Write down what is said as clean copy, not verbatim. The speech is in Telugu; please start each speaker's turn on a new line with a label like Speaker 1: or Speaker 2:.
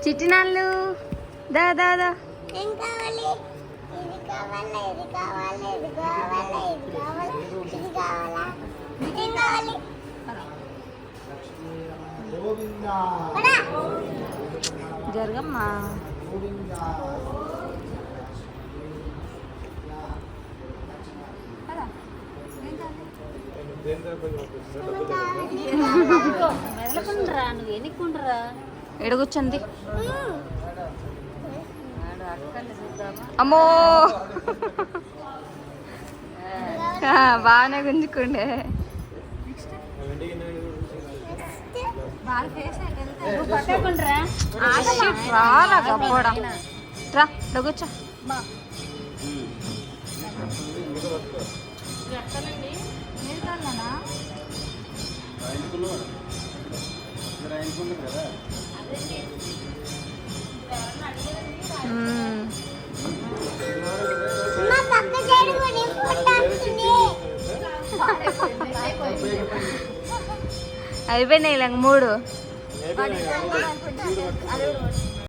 Speaker 1: చిట్టినాళ్ళు దా దా దా. జరగమ్మా. ఎడుగుచ్చింది అమ్మో. బాగానే గుంజుకుండే. రాలా గబ్బోడా రా డొగొచ్చా. అయిపోయినాయి 3.